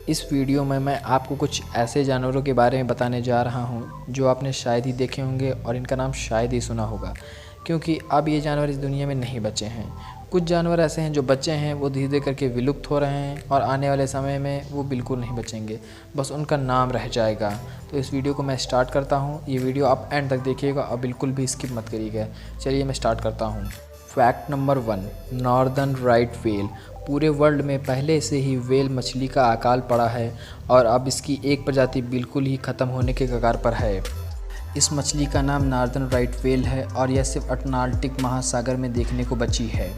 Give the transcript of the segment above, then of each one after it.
इस वीडियो में मैं आपको कुछ ऐसे जानवरों के बारे में बताने जा रहा हूँ जो आपने शायद ही देखे होंगे और इनका नाम शायद ही सुना होगा, क्योंकि अब ये जानवर इस दुनिया में नहीं बचे हैं। कुछ जानवर ऐसे हैं जो बचे हैं, वो धीरे धीरे करके विलुप्त हो रहे हैं और आने वाले समय में वो बिल्कुल नहीं बचेंगे, बस उनका नाम रह जाएगा। तो इस वीडियो को मैं स्टार्ट करता हूँ। ये वीडियो आप एंड तक देखिएगा और बिल्कुल भी स्किप मत करिएगा। चलिए मैं स्टार्ट करता हूँ। Fact number 1, northern right whale. पूरे वर्ल्ड में पहले से ही व्हेल मछली का अकाल पड़ा है और अब इसकी एक प्रजाति बिल्कुल ही ख़त्म होने के कगार पर है। इस मछली का नाम नॉर्दर्न राइट व्हेल है और यह सिर्फ अटलांटिक महासागर में देखने को बची है।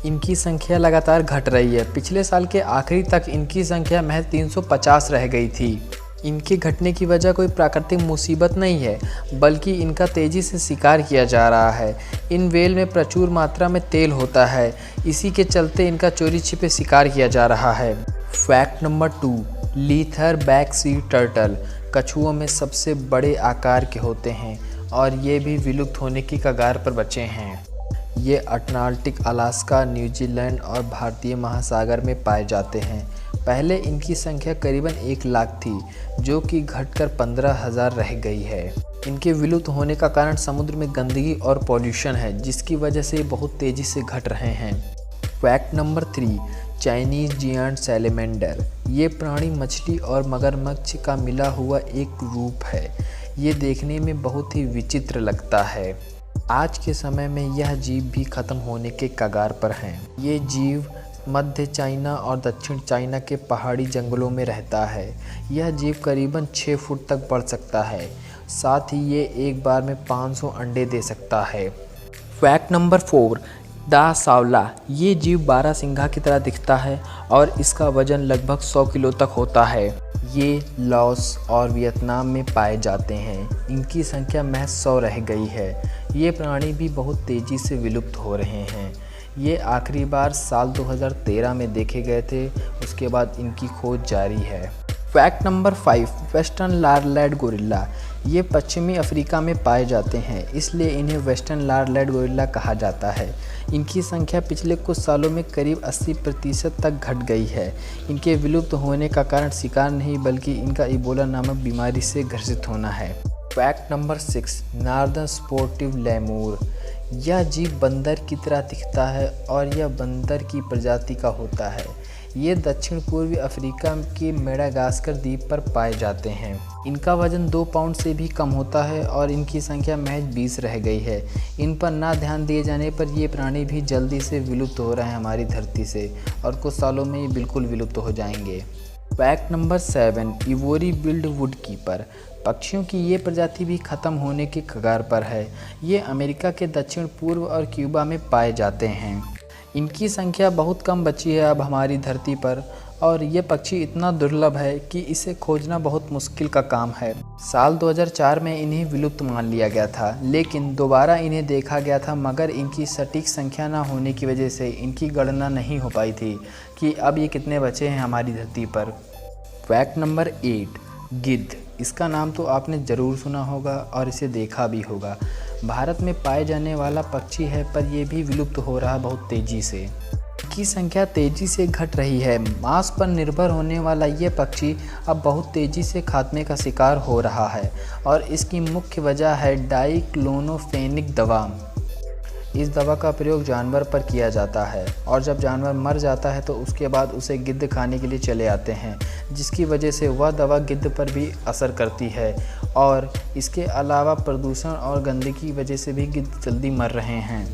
इनकी संख्या लगातार घट रही है। पिछले साल के आखिरी तक इनकी संख्या महज 350 रह गई थी। इनके घटने की वजह कोई प्राकृतिक मुसीबत नहीं है, बल्कि इनका तेज़ी से शिकार किया जा रहा है। इन व्हेल में प्रचुर मात्रा में तेल होता है, इसी के चलते इनका चोरी छिपे शिकार किया जा रहा है। Fact number 2, Leathern back sea turtle. कछुओं में सबसे बड़े आकार के होते हैं और ये भी विलुप्त होने की कगार पर बचे हैं। ये अटलांटिक, अलास्का, न्यूजीलैंड और भारतीय महासागर में पाए जाते हैं। पहले इनकी संख्या करीबन 1 लाख थी, जो कि घटकर 15,000 रह गई है। इनके विलुप्त होने का कारण समुद्र में गंदगी और पॉल्यूशन है, जिसकी वजह से ये बहुत तेज़ी से घट रहे हैं। Fact number 3, Chinese giant salamander. ये प्राणी मछली और मगरमच्छ का मिला हुआ एक रूप है। ये देखने में बहुत ही विचित्र लगता है। आज के समय में यह जीव भी खत्म होने के कगार पर हैं। ये जीव मध्य चाइना और दक्षिण चाइना के पहाड़ी जंगलों में रहता है। यह जीव करीबन 6 फुट तक बढ़ सकता है। साथ ही ये एक बार में 500 अंडे दे सकता है। फैक्ट नंबर 4, दा सावला। ये जीव 12 सिंघा की तरह दिखता है और इसका वजन लगभग 100 किलो तक होता है। ये लाओस और वियतनाम में पाए जाते हैं। इनकी संख्या महज 100 रह गई है। ये प्राणी भी बहुत तेज़ी से विलुप्त हो रहे हैं। ये आखिरी बार साल 2013 में देखे गए थे, उसके बाद इनकी खोज जारी है। Fact number 5, western lowland gorilla. ये पश्चिमी अफ्रीका में पाए जाते हैं, इसलिए इन्हें वेस्टर्न लारलैड गोरिल्ला कहा जाता है। इनकी संख्या पिछले कुछ सालों में करीब 80% तक घट गई है। इनके विलुप्त होने का कारण शिकार नहीं, बल्कि इनका इबोला नामक बीमारी से ग्रसित होना है। Fact number 6, northern sportive lemur. यह जीव बंदर की तरह दिखता है और यह बंदर की प्रजाति का होता है। ये दक्षिण पूर्वी अफ्रीका के मेडागास्कर द्वीप पर पाए जाते हैं। इनका वजन 2 पाउंड से भी कम होता है और इनकी संख्या महज 20 रह गई है। इन पर ना ध्यान दिए जाने पर ये प्राणी भी जल्दी से विलुप्त हो रहे हैं हमारी धरती से, और कुछ सालों में ये बिल्कुल विलुप्त हो जाएंगे। Fact number 7, ivory build would keeper. पक्षियों की ये प्रजाति भी ख़त्म होने के कगार पर है। ये अमेरिका के दक्षिण पूर्व और क्यूबा में पाए जाते हैं। इनकी संख्या बहुत कम बची है अब हमारी धरती पर, और ये पक्षी इतना दुर्लभ है कि इसे खोजना बहुत मुश्किल का काम है। साल 2004 में इन्हें विलुप्त मान लिया गया था, लेकिन दोबारा इन्हें देखा गया था, मगर इनकी सटीक संख्या न होने की वजह से इनकी गणना नहीं हो पाई थी कि अब ये कितने बचे हैं हमारी धरती पर। फैक्ट नंबर 8, गिद्ध। इसका नाम तो आपने ज़रूर सुना होगा और इसे देखा भी होगा। भारत में पाए जाने वाला पक्षी है, पर यह भी विलुप्त हो रहा है बहुत तेज़ी से। इनकी संख्या तेज़ी से घट रही है। मांस पर निर्भर होने वाला ये पक्षी अब बहुत तेज़ी से खात्मे का शिकार हो रहा है, और इसकी मुख्य वजह है डाइक्लोनोफेनिक दवा। इस दवा का प्रयोग जानवर पर किया जाता है, और जब जानवर मर जाता है तो उसके बाद उसे गिद्ध खाने के लिए चले आते हैं, जिसकी वजह से वह दवा गिद्ध पर भी असर करती है। और इसके अलावा प्रदूषण और गंदगी की वजह से भी गिद्ध जल्दी मर रहे हैं।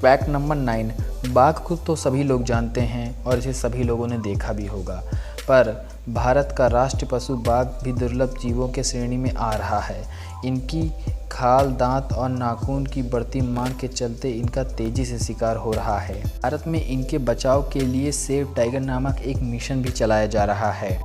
फैक्ट नंबर 9, बाघ को तो सभी लोग जानते हैं और इसे सभी लोगों ने देखा भी होगा, पर भारत का राष्ट्रीय पशु बाघ भी दुर्लभ जीवों के श्रेणी में आ रहा है। इनकी खाल, दांत और नाखून की बढ़ती मांग के चलते इनका तेज़ी से शिकार हो रहा है। भारत में इनके बचाव के लिए सेव टाइगर नामक एक मिशन भी चलाया जा रहा है,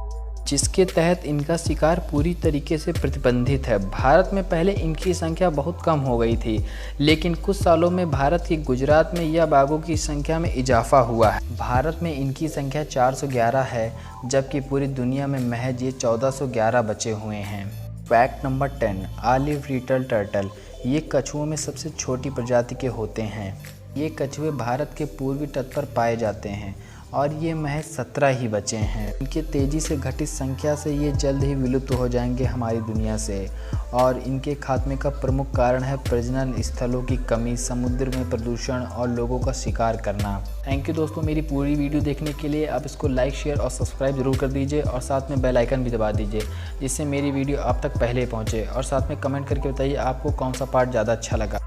जिसके तहत इनका शिकार पूरी तरीके से प्रतिबंधित है। भारत में पहले इनकी संख्या बहुत कम हो गई थी, लेकिन कुछ सालों में भारत के गुजरात में यह बाघों की संख्या में इजाफा हुआ है। भारत में इनकी संख्या 411 है, जबकि पूरी दुनिया में महज ये 1411 बचे हुए हैं। Fact number 10, olive रिटल turtle. ये कछुओं में सबसे छोटी प्रजाति के होते हैं। ये कछुए भारत के पूर्वी तट पर पाए जाते हैं और ये महज 17 ही बचे हैं। इनके तेज़ी से घटित संख्या से ये जल्द ही विलुप्त हो जाएंगे हमारी दुनिया से, और इनके खात्मे का प्रमुख कारण है प्रजनन स्थलों की कमी, समुद्र में प्रदूषण और लोगों का शिकार करना। थैंक यू दोस्तों मेरी पूरी वीडियो देखने के लिए। आप इसको लाइक, शेयर और सब्सक्राइब जरूर कर दीजिए और साथ में बेल आइकन भी दबा दीजिए, जिससे मेरी वीडियो आप तक पहले पहुँचे। और साथ में कमेंट करके बताइए आपको कौन सा पार्ट ज़्यादा अच्छा लगा।